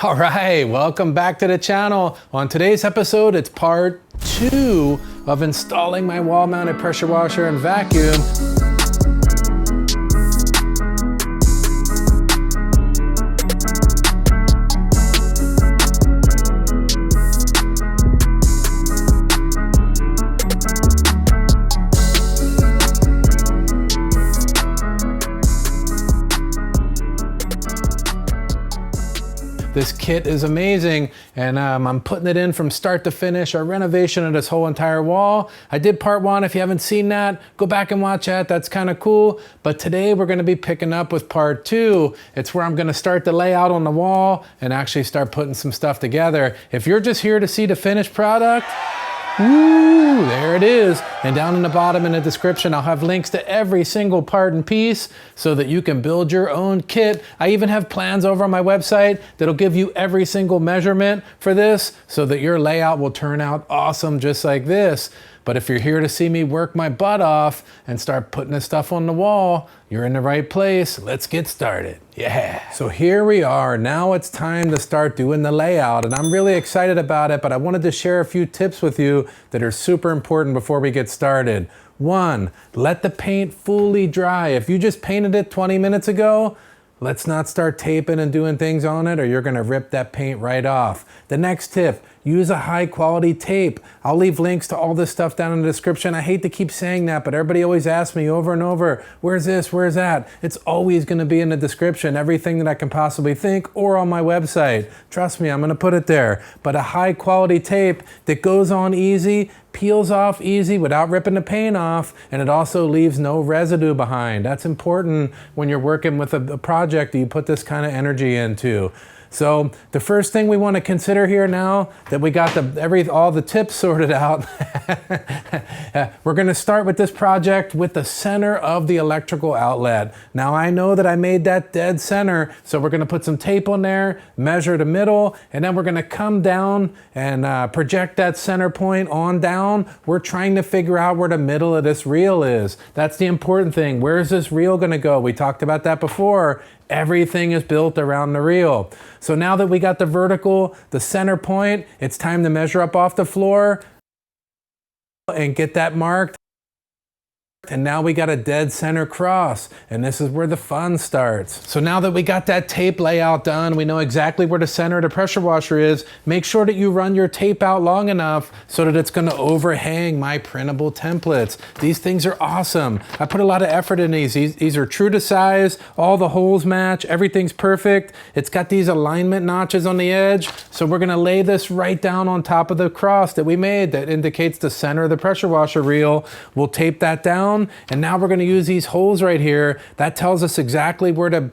All right, welcome back to the channel. On today's episode, it's part 2 of installing my wall-mounted pressure washer and vacuum. This kit is amazing, and I'm putting it in from start to finish, a renovation of this whole entire wall. I did part 1. If you haven't seen that, go back and watch that. That's kind of cool. But today we're going to be picking up with part 2. It's where I'm going to start the layout on the wall and actually start putting some stuff together. If you're just here to see the finished product, woo, there it is. And down in the bottom in the description, I'll have links to every single part and piece so that you can build your own kit. I even have plans over on my website that'll give you every single measurement for this so that your layout will turn out awesome just like this. But if you're here to see me work my butt off and start putting this stuff on the wall, you're in the right place. Let's get started. Yeah. So here we are. Now it's time to start doing the layout, and I'm really excited about it, but I wanted to share a few tips with you that are super important before we get started. 1, let the paint fully dry. If you just painted it 20 minutes ago, let's not start taping and doing things on it or you're gonna rip that paint right off. The next tip, use a high quality tape. I'll leave links to all this stuff down in the description. I hate to keep saying that, but everybody always asks me over and over, where's this, where's that? It's always gonna be in the description, everything that I can possibly think, or on my website. Trust me, I'm gonna put it there. But a high quality tape that goes on easy, peels off easy without ripping the paint off, and it also leaves no residue behind. That's important when you're working with a project that you put this kind of energy into. So the first thing we want to consider here now that we got all the tips sorted out, we're going to start with this project with the center of the electrical outlet. Now I know that I made that dead center, so we're going to put some tape on there, measure the middle, and then we're going to come down and project that center point on down. We're trying to figure out where the middle of this reel is. That's the important thing. Where's this reel going to go? We talked about that before. Everything is built around the reel. So now that we got the vertical, the center point, it's time to measure up off the floor and get that marked. And now we got a dead center cross, and this is where the fun starts. So now that we got that tape layout done, we know exactly where the center of the pressure washer is. Make sure that you run your tape out long enough so that it's gonna overhang my printable templates. These things are awesome. I put a lot of effort in these. These are true to size, all the holes match, everything's perfect. It's got these alignment notches on the edge, so we're gonna lay this right down on top of the cross that we made that indicates the center of the pressure washer reel. We'll tape that down. And now we're going to use these holes right here. That tells us exactly where to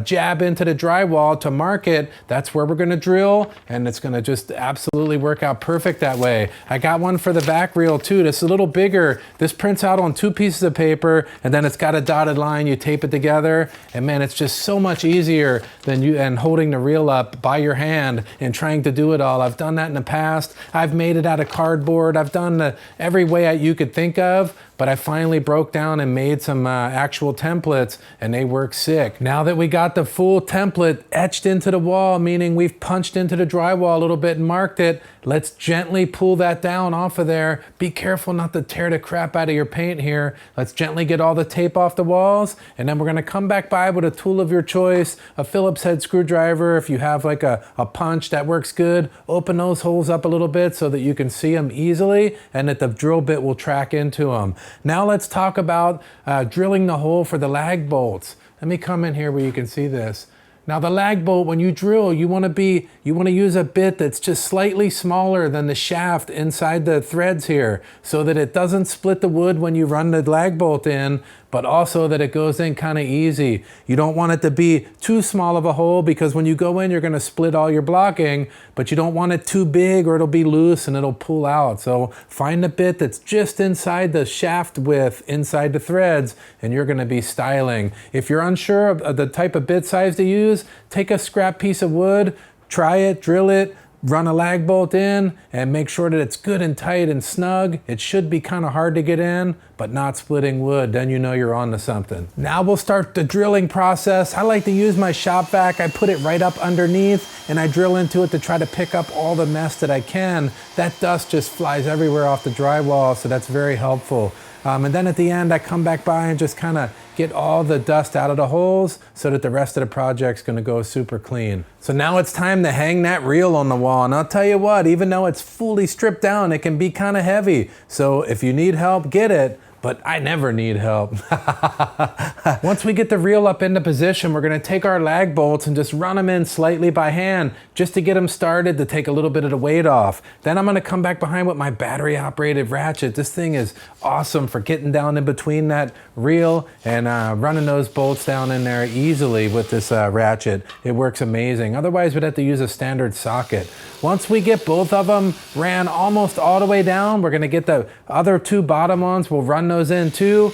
jab into the drywall to mark it. That's where we're going to drill, and it's going to just absolutely work out perfect that way. I got one for the back reel too. This is a little bigger. This prints out on 2 pieces of paper, and then it's got a dotted line. You tape it together, and man, it's just so much easier than holding the reel up by your hand and trying to do it all. I've done that in the past. I've made it out of cardboard. I've done every way you could think of. But I finally broke down and made some actual templates, and they work sick. Now that we got the full template etched into the wall, meaning we've punched into the drywall a little bit and marked it, let's gently pull that down off of there. Be careful not to tear the crap out of your paint here. Let's gently get all the tape off the walls, and then we're gonna come back by with a tool of your choice, a Phillips head screwdriver. If you have like a punch, that works good. Open those holes up a little bit so that you can see them easily and that the drill bit will track into them. Now let's talk about drilling the hole for the lag bolts. Let me come in here where you can see this. Now the lag bolt, when you drill, you want to use a bit that's just slightly smaller than the shaft inside the threads here so that it doesn't split the wood when you run the lag bolt in, but also that it goes in kind of easy. You don't want it to be too small of a hole because when you go in, you're going to split all your blocking, but you don't want it too big or it'll be loose and it'll pull out. So find a bit that's just inside the shaft width, inside the threads, and you're going to be styling. If you're unsure of the type of bit size to use, take a scrap piece of wood, try it, drill it, run a lag bolt in and make sure that it's good and tight and snug. It should be kind of hard to get in, but not splitting wood. Then you know you're on to something. Now we'll start the drilling process. I like to use my shop vac. I put it right up underneath and I drill into it to try to pick up all the mess that I can. That dust just flies everywhere off the drywall, so that's very helpful. And then at the end, I come back by and just kind of get all the dust out of the holes so that the rest of the project's gonna go super clean. So now it's time to hang that reel on the wall. And I'll tell you what, even though it's fully stripped down, it can be kind of heavy. So if you need help, get it. But I never need help. Once we get the reel up into position, we're gonna take our lag bolts and just run them in slightly by hand just to get them started, to take a little bit of the weight off. Then I'm gonna come back behind with my battery operated ratchet. This thing is awesome for getting down in between that reel and running those bolts down in there easily with this ratchet. It works amazing. Otherwise, we'd have to use a standard socket. Once we get both of them ran almost all the way down, we're gonna get the other two bottom ones. We'll run those in too.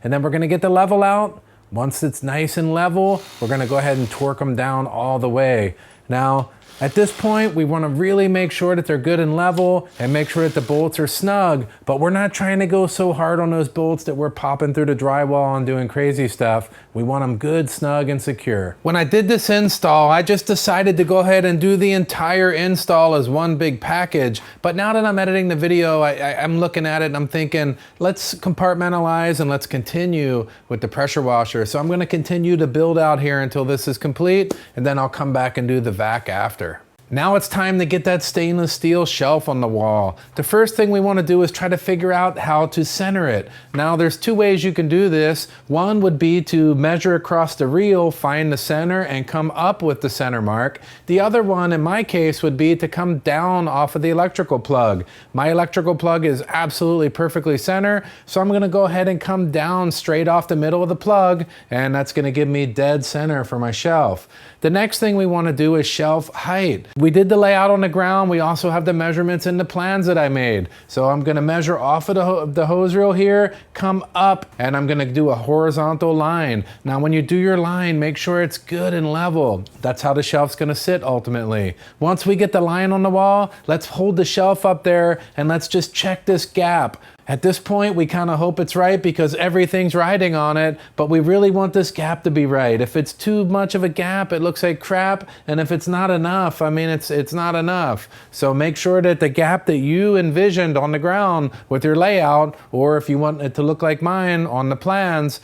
And then we're gonna get the level out. Once it's nice and level, we're gonna go ahead and torque them down all the way. Now, at this point, we wanna really make sure that they're good and level and make sure that the bolts are snug, but we're not trying to go so hard on those bolts that we're popping through the drywall and doing crazy stuff. We want them good, snug, and secure. When I did this install, I just decided to go ahead and do the entire install as one big package. But now that I'm editing the video, I'm looking at it and I'm thinking, let's compartmentalize and let's continue with the pressure washer. So I'm gonna continue to build out here until this is complete, and then I'll come back and do the vac after. Now it's time to get that stainless steel shelf on the wall. The first thing we want to do is try to figure out how to center it. Now there's two ways you can do this. One would be to measure across the reel, find the center, and come up with the center mark. The other one, in my case, would be to come down off of the electrical plug. My electrical plug is absolutely perfectly center, so I'm going to go ahead and come down straight off the middle of the plug, and that's going to give me dead center for my shelf. The next thing we want to do is shelf height. We did the layout on the ground. We also have the measurements in the plans that I made. So I'm gonna measure off of the hose reel here, come up, and I'm gonna do a horizontal line. Now when you do your line, make sure it's good and level. That's how the shelf's gonna sit ultimately. Once we get the line on the wall, let's hold the shelf up there and let's just check this gap. At this point, we kind of hope it's right because everything's riding on it, but we really want this gap to be right. If it's too much of a gap, it looks like crap, and if it's not enough, I mean, it's not enough. So make sure that the gap that you envisioned on the ground with your layout, or if you want it to look like mine on the plans,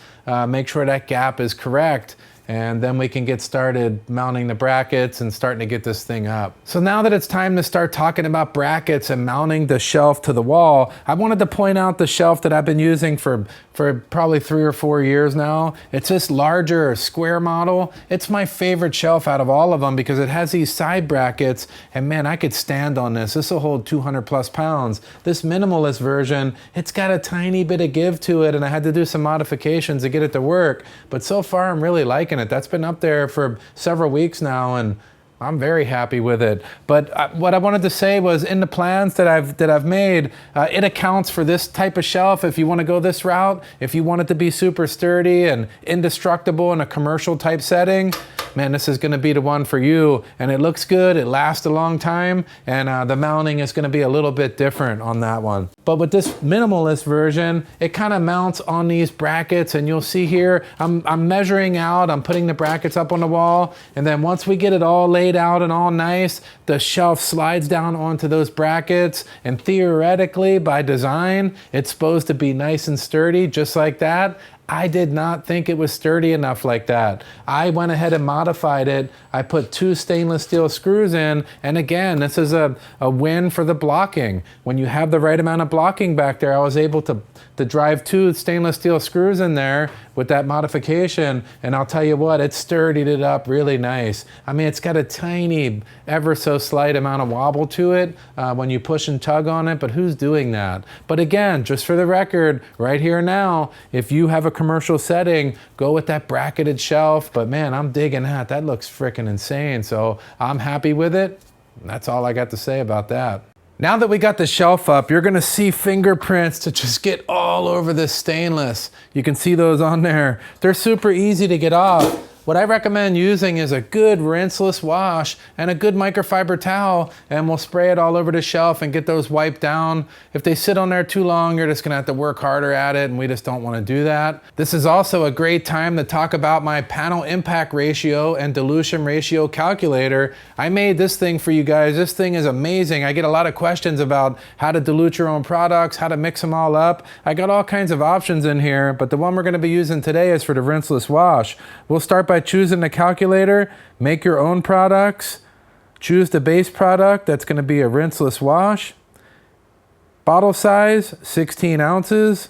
make sure that gap is correct. And then we can get started mounting the brackets and starting to get this thing up. So now that it's time to start talking about brackets and mounting the shelf to the wall, I wanted to point out the shelf that I've been using for probably 3 or 4 years now. It's this larger square model. It's my favorite shelf out of all of them because it has these side brackets, and man, I could stand on this. This will hold 200 plus pounds. This minimalist version, it's got a tiny bit of give to it, and I had to do some modifications to get it to work, but so far I'm really liking it. That's been up there for several weeks now, and I'm very happy with it. But what I wanted to say was, in the plans that I've made, it accounts for this type of shelf if you want to go this route. If you want it to be super sturdy and indestructible in a commercial type setting, man, this is going to be the one for you. And it looks good, it lasts a long time, and the mounting is going to be a little bit different on that one. But with this minimalist version, it kind of mounts on these brackets, and you'll see here, I'm measuring out, I'm putting the brackets up on the wall, and then once we get it all laid out and all nice, the shelf slides down onto those brackets, and theoretically, by design, it's supposed to be nice and sturdy, just like that. I did not think it was sturdy enough like that. I went ahead and modified it. I put 2 stainless steel screws in, and again, this is a win for the blocking. When you have the right amount of blocking back there, I was able to drive 2 stainless steel screws in there with that modification, and I'll tell you what, it sturdied it up really nice. I mean, it's got a tiny, ever so slight amount of wobble to it when you push and tug on it, but who's doing that? But again, just for the record, right here now, if you have a commercial setting, go with that bracketed shelf. But man, I'm digging that. That looks freaking insane. So I'm happy with it. That's all I got to say about that. Now that we got the shelf up, you're gonna see fingerprints to just get all over this stainless. You can see those on there. They're super easy to get off. What I recommend using is a good rinseless wash and a good microfiber towel, and we'll spray it all over the shelf and get those wiped down. If they sit on there too long, you're just gonna have to work harder at it, and we just don't wanna do that. This is also a great time to talk about my panel impact ratio and dilution ratio calculator. I made this thing for you guys. This thing is amazing. I get a lot of questions about how to dilute your own products, how to mix them all up. I got all kinds of options in here, but the one we're gonna be using today is for the rinseless wash. We'll start by choosing the calculator, make your own products, choose the base product, that's gonna be a rinseless wash. Bottle size, 16 ounces.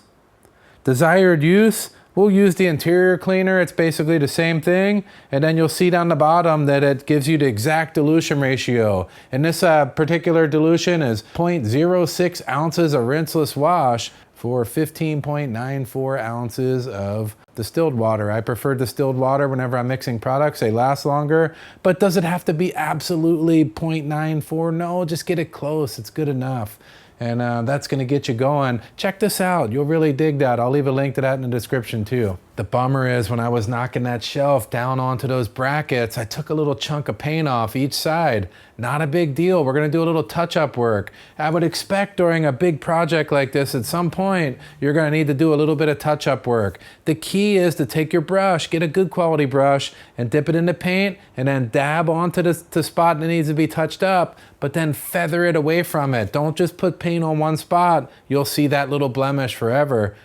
Desired use, we'll use the interior cleaner, it's basically the same thing, and then you'll see down the bottom that it gives you the exact dilution ratio. And this particular dilution is 0.06 ounces of rinseless wash for 15.94 ounces of distilled water. I prefer distilled water whenever I'm mixing products. They last longer, but does it have to be absolutely 0.94? No, just get it close, it's good enough. And that's gonna get you going. Check this out, you'll really dig that. I'll leave a link to that in the description too. The bummer is when I was knocking that shelf down onto those brackets, I took a little chunk of paint off each side. Not a big deal, we're gonna do a little touch-up work. I would expect during a big project like this, at some point, you're gonna need to do a little bit of touch-up work. The key is to take your brush, get a good quality brush, and dip it in the paint, and then dab onto the spot that needs to be touched up, but then feather it away from it. Don't just put paint on one spot, you'll see that little blemish forever.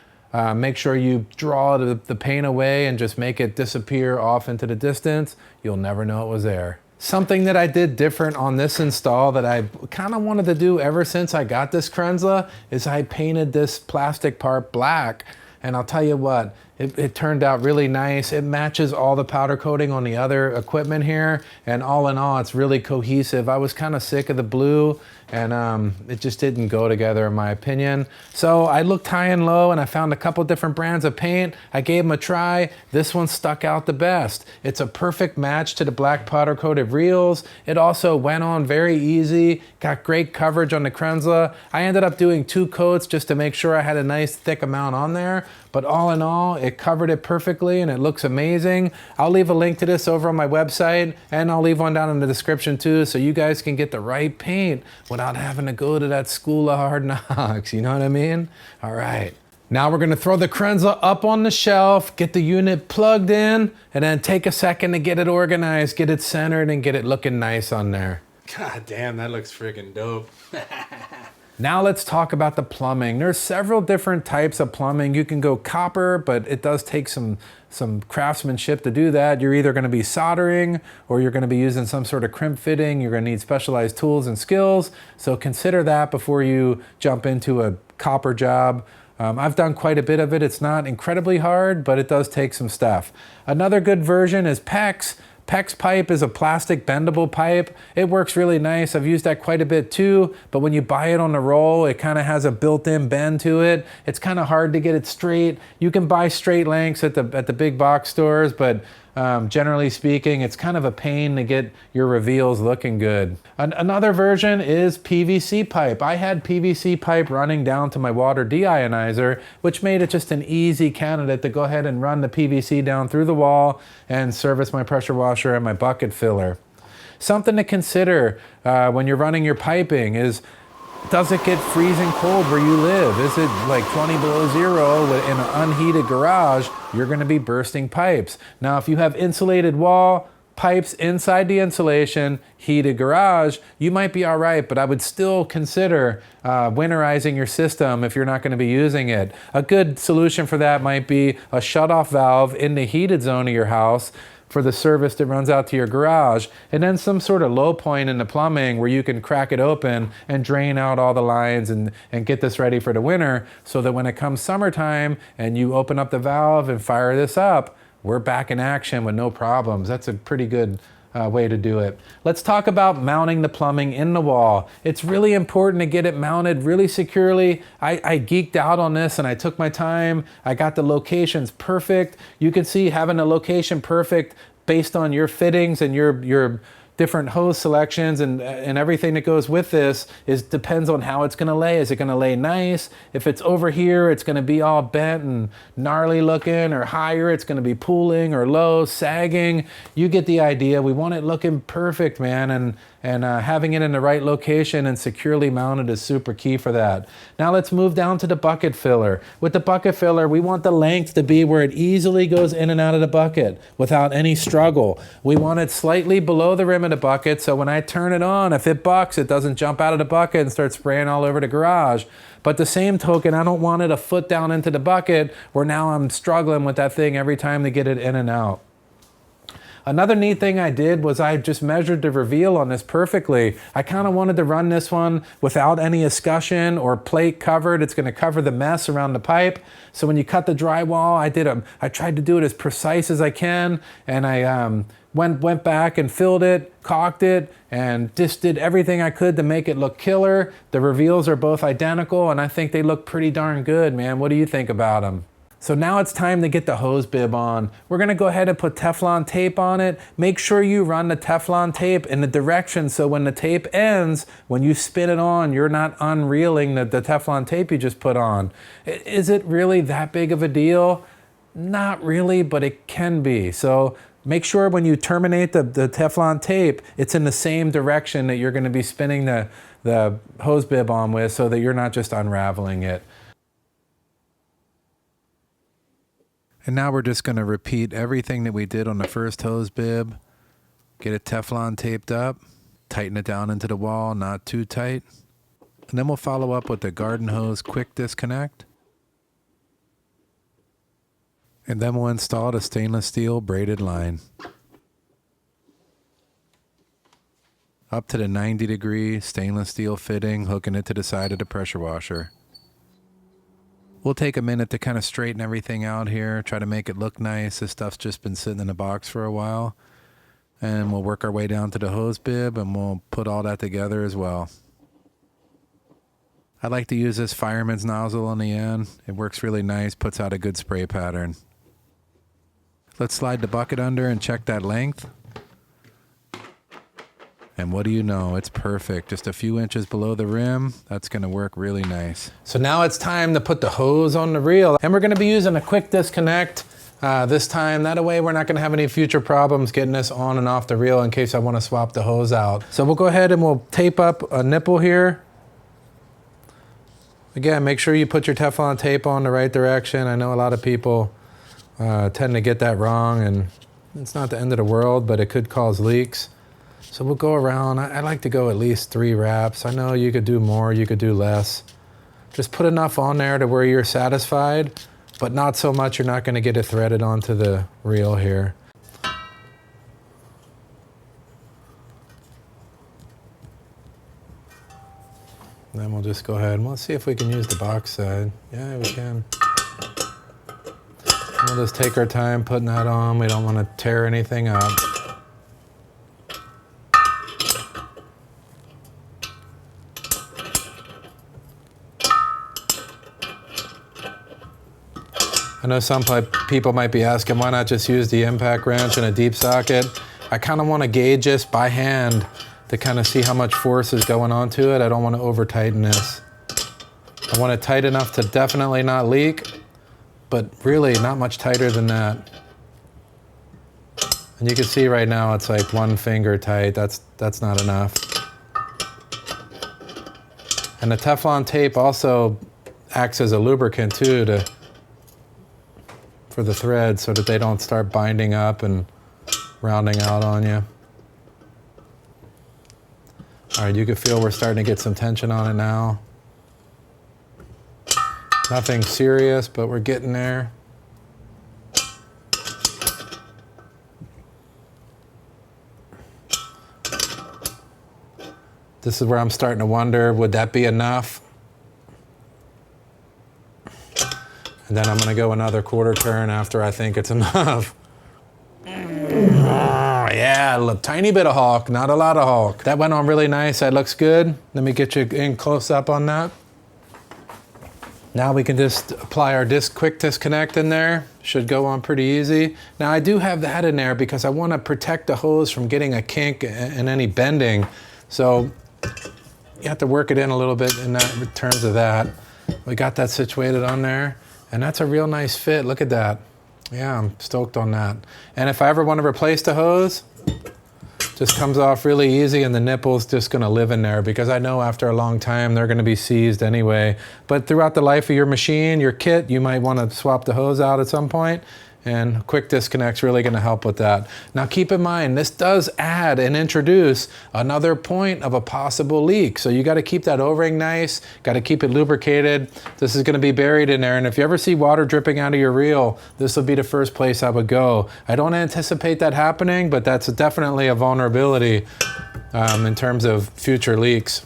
Make sure you draw the paint away and just make it disappear off into the distance. You'll never know it was there. Something that I did different on this install that I kind of wanted to do ever since I got this Kranzle is I painted this plastic part black. And I'll tell you what, it turned out really nice. It matches all the powder coating on the other equipment here. And all in all, it's really cohesive. I was kind of sick of the blue and it just didn't go together in my opinion. So I looked high and low and I found a couple different brands of paint. I gave them a try. This one stuck out the best. It's a perfect match to the black powder coated reels. It also went on very easy, got great coverage on the Kranzle. I ended up doing 2 coats just to make sure I had a nice thick amount on there. But all in all, it covered it perfectly and it looks amazing. I'll leave a link to this over on my website and I'll leave one down in the description too so you guys can get the right paint without having to go to that school of hard knocks, you know what I mean? All right. Now we're gonna throw the Kranzle up on the shelf, get the unit plugged in, and then take a second to get it organized, get it centered, and get it looking nice on there. God damn, that looks freaking dope. Now let's talk about the plumbing. There's several different types of plumbing. You can go copper, but it does take some craftsmanship to do that. You're either gonna be soldering or you're gonna be using some sort of crimp fitting. You're gonna need specialized tools and skills. So consider that before you jump into a copper job. I've done quite a bit of it. It's not incredibly hard, but it does take some stuff. Another good version is PEX. PEX pipe is a plastic bendable pipe. It works really nice. I've used that quite a bit too, but when you buy it on the roll, it kind of has a built-in bend to it. It's kind of hard to get it straight. You can buy straight lengths at the big box stores, but generally speaking, it's kind of a pain to get your reveals looking good. Another version is PVC pipe. I had PVC pipe running down to my water deionizer, which made it just an easy candidate to go ahead and run the PVC down through the wall and service my pressure washer and my bucket filler. Something to consider when you're running your piping is, does it get freezing cold where you live? Is it like 20 below zero in an unheated garage? You're gonna be bursting pipes. Now, if you have insulated wall, pipes inside the insulation, heated garage, you might be all right, but I would still consider winterizing your system if you're not gonna be using it. A good solution for that might be a shutoff valve in the heated zone of your house for the service that runs out to your garage, and then some sort of low point in the plumbing where you can crack it open and drain out all the lines and get this ready for the winter so that when it comes summertime and you open up the valve and fire this up, we're back in action with no problems. That's a pretty good way to do it. Let's talk about mounting the plumbing in the wall. It's really important to get it mounted really securely. I geeked out on this and I took my time. I got the locations perfect. You can see having a location perfect based on your fittings and your different hose selections and everything that goes with this depends on how it's going to lay. Is it going to lay nice? If it's over here, it's going to be all bent and gnarly looking, or higher, it's going to be pooling, or low, sagging. You get the idea. We want it looking perfect, man, and having it in the right location and securely mounted is super key for that. Now let's move down to the bucket filler. With the bucket filler, we want the length to be where it easily goes in and out of the bucket without any struggle. We want it slightly below the rim of the bucket, so when I turn it on, if it bucks, it doesn't jump out of the bucket and start spraying all over the garage. But the same token, I don't want it a foot down into the bucket where now I'm struggling with that thing every time to get it in and out. Another neat thing I did was I just measured the reveal on this perfectly. I kind of wanted to run this one without any escutcheon or plate covered. It's going to cover the mess around the pipe. So when you cut the drywall, I tried to do it as precise as I can, and I went back and filled it, caulked it, and just did everything I could to make it look killer. The reveals are both identical, and I think they look pretty darn good, man. What do you think about them? So now it's time to get the hose bib on. We're gonna go ahead and put Teflon tape on it. Make sure you run the Teflon tape in the direction so when the tape ends, when you spin it on, you're not unreeling the Teflon tape you just put on. Is it really that big of a deal? Not really, but it can be. So make sure when you terminate the Teflon tape, it's in the same direction that you're gonna be spinning the hose bib on with, so that you're not just unraveling it. And now we're just going to repeat everything that we did on the first hose bib. Get it Teflon taped up, tighten it down into the wall, not too tight. And then we'll follow up with the garden hose quick disconnect. And then we'll install the stainless steel braided line. Up to the 90-degree stainless steel fitting, hooking it to the side of the pressure washer. We'll take a minute to kind of straighten everything out here, try to make it look nice. This stuff's just been sitting in the box for a while. And we'll work our way down to the hose bib and we'll put all that together as well. I like to use this fireman's nozzle on the end. It works really nice, puts out a good spray pattern. Let's slide the bucket under and check that length. And what do you know, it's perfect. Just a few inches below the rim. That's gonna work really nice. So now it's time to put the hose on the reel. And we're gonna be using a quick disconnect this time. That way we're not gonna have any future problems getting this on and off the reel in case I wanna swap the hose out. So we'll go ahead and we'll tape up a nipple here. Again, make sure you put your Teflon tape on the right direction. I know a lot of people tend to get that wrong, and it's not the end of the world, but it could cause leaks. So we'll go around. I like to go at least 3 wraps. I know you could do more, you could do less. Just put enough on there to where you're satisfied, but not so much you're not going to get it threaded onto the reel here. And then we'll just go ahead and we'll see if we can use the box side. Yeah, we can. We'll just take our time putting that on. We don't want to tear anything up. I know some people might be asking, why not just use the impact wrench and a deep socket? I kind of want to gauge this by hand to kind of see how much force is going onto it. I don't want to over tighten this. I want it tight enough to definitely not leak, but really not much tighter than that. And you can see right now it's like 1 finger tight. That's not enough. And the Teflon tape also acts as a lubricant too for the threads so that they don't start binding up and rounding out on you. All right, you can feel we're starting to get some tension on it now. Nothing serious, but we're getting there. This is where I'm starting to wonder, would that be enough? And then I'm gonna go another quarter turn after I think it's enough. Yeah, a tiny bit of hulk, not a lot of hulk. That went on really nice, that looks good. Let me get you in close up on that. Now we can just apply our quick disconnect in there. Should go on pretty easy. Now I do have that in there because I want to protect the hose from getting a kink and any bending. So you have to work it in a little bit in terms of that. We got that situated on there, and that's a real nice fit. Look at that. Yeah, I'm stoked on that. And if I ever want to replace the hose, just comes off really easy, and the nipple's just gonna live in there because I know after a long time they're gonna be seized anyway. But throughout the life of your machine, your kit, you might wanna swap the hose out at some point, and quick disconnect's really gonna help with that. Now keep in mind, this does add and introduce another point of a possible leak. So you gotta keep that O-ring nice, gotta keep it lubricated. This is gonna be buried in there, and if you ever see water dripping out of your reel, this will be the first place I would go. I don't anticipate that happening, but that's definitely a vulnerability in terms of future leaks.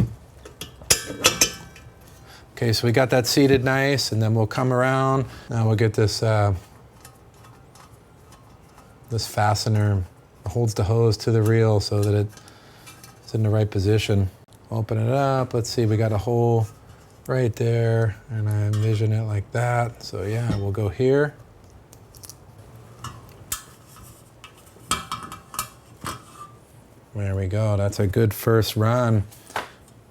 Okay, so we got that seated nice, and then we'll come around. Now we'll get this this fastener holds the hose to the reel so that it's in the right position. Open it up. Let's see, we got a hole right there, and I envision it like that. So yeah, we'll go here. There we go. That's a good first run.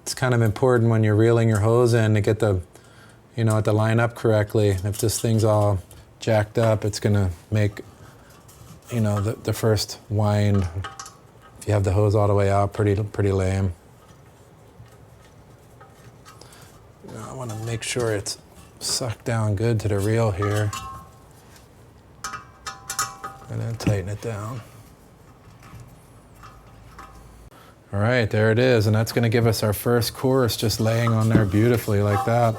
It's kind of important when you're reeling your hose in to get the, you know, to line up correctly. If this thing's all jacked up, it's gonna make, you know, the first wind, if you have the hose all the way out, pretty lame. Now I want to make sure it's sucked down good to the reel here, and then tighten it down. All right, there it is, and that's going to give us our first course just laying on there beautifully like that.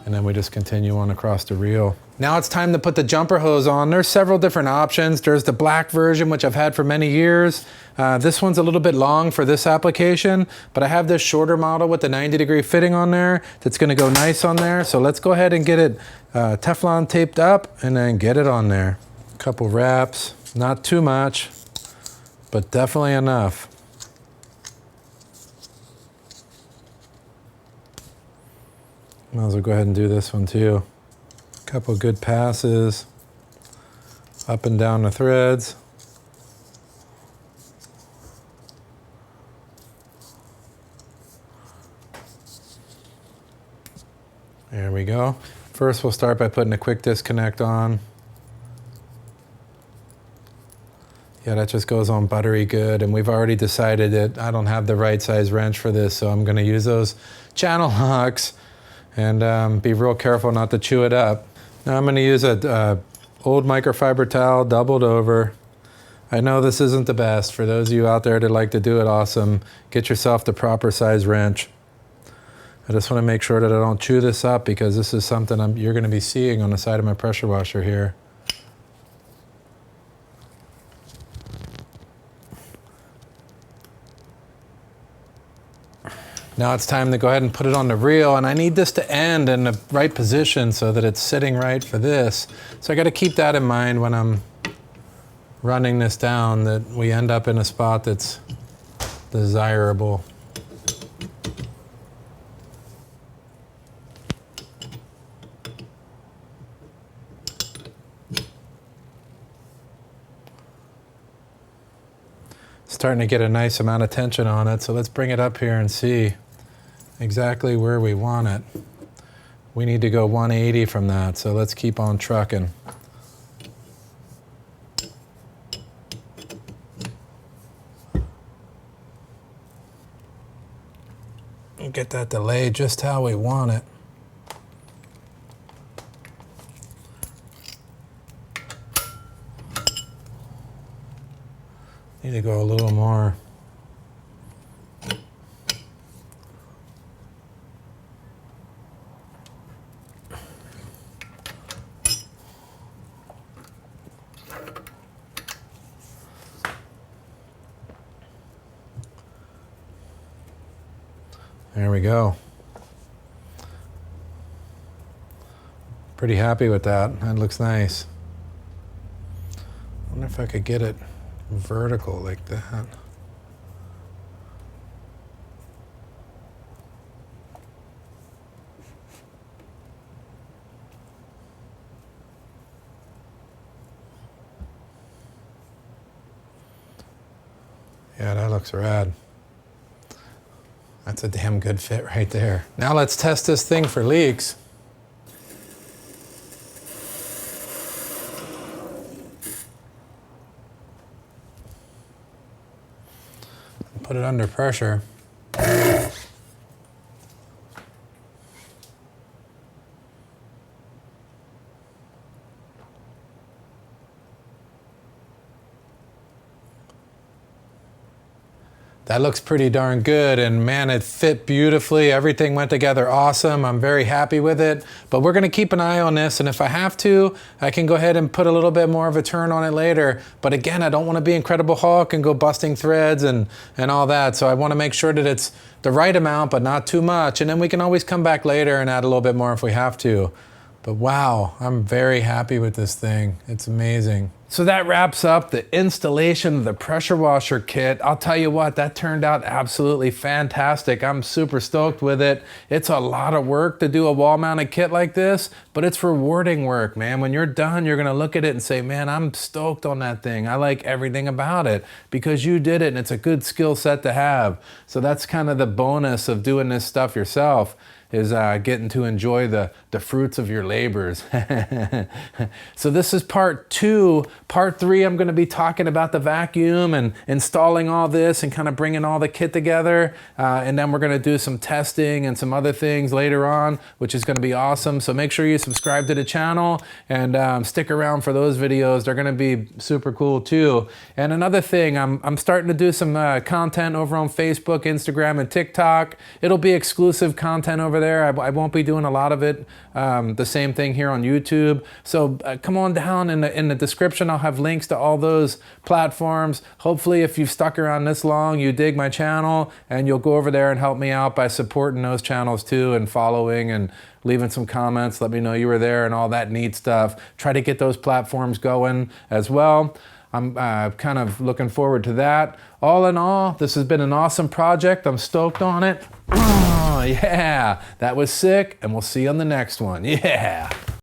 And then we just continue on across the reel. Now it's time to put the jumper hose on. There's several different options. There's the black version, which I've had for many years. This one's a little bit long for this application, but I have this shorter model with the 90-degree fitting on there that's gonna go nice on there. So let's go ahead and get it Teflon taped up and then get it on there. A couple wraps, not too much, but definitely enough. Might as well go ahead and do this one too. A couple good passes up and down the threads. There we go. First we'll start by putting a quick disconnect on. Yeah, that just goes on buttery good, and we've already decided that I don't have the right size wrench for this, so I'm gonna use those channel locks and be real careful not to chew it up. Now I'm gonna use a old microfiber towel doubled over. I know this isn't the best. For those of you out there that like to do it, awesome. Get yourself the proper size wrench. I just wanna make sure that I don't chew this up because this is something you're gonna be seeing on the side of my pressure washer here. Now it's time to go ahead and put it on the reel, and I need this to end in the right position so that it's sitting right for this. So I got to keep that in mind when I'm running this down, that we end up in a spot that's desirable. Starting to get a nice amount of tension on it, so let's bring it up here and see exactly where we want it. We need to go 180 from that, so let's keep on trucking. And get that delay just how we want it. Need to go a little more. There we go. Pretty happy with that. That looks nice. I wonder if I could get it vertical like that. Yeah, that looks rad. That's a damn good fit right there. Now let's test this thing for leaks. Put it under pressure. That looks pretty darn good, and man, it fit beautifully. Everything went together awesome. I'm very happy with it, but we're gonna keep an eye on this, and if I have to, I can go ahead and put a little bit more of a turn on it later. But again, I don't wanna be Incredible Hulk and go busting threads and all that, so I wanna make sure that it's the right amount, but not too much, and then we can always come back later and add a little bit more if we have to. But wow, I'm very happy with this thing. It's amazing. So that wraps up the installation of the pressure washer kit. I'll tell you what, that turned out absolutely fantastic. I'm super stoked with it. It's a lot of work to do a wall mounted kit like this, but it's rewarding work, man. When you're done, you're gonna look at it and say, man, I'm stoked on that thing. I like everything about it because you did it and it's a good skill set to have. So that's kind of the bonus of doing this stuff yourself, is getting to enjoy the fruits of your labors. So this is part 2. Part 3, I'm gonna be talking about the vacuum and installing all this and kind of bringing all the kit together. And then we're gonna do some testing and some other things later on, which is gonna be awesome. So make sure you subscribe to the channel and stick around for those videos. They're gonna be super cool too. And another thing, I'm starting to do some content over on Facebook, Instagram, and TikTok. It'll be exclusive content over there. I won't be doing a lot of it. The same thing here on YouTube. So come on down in the description. I'll have links to all those platforms. Hopefully, if you've stuck around this long, you dig my channel and you'll go over there and help me out by supporting those channels too and following and leaving some comments. Let me know you were there and all that neat stuff. Try to get those platforms going as well. I'm kind of looking forward to that. All in all, this has been an awesome project. I'm stoked on it. Oh, yeah, that was sick, and we'll see you on the next one. Yeah.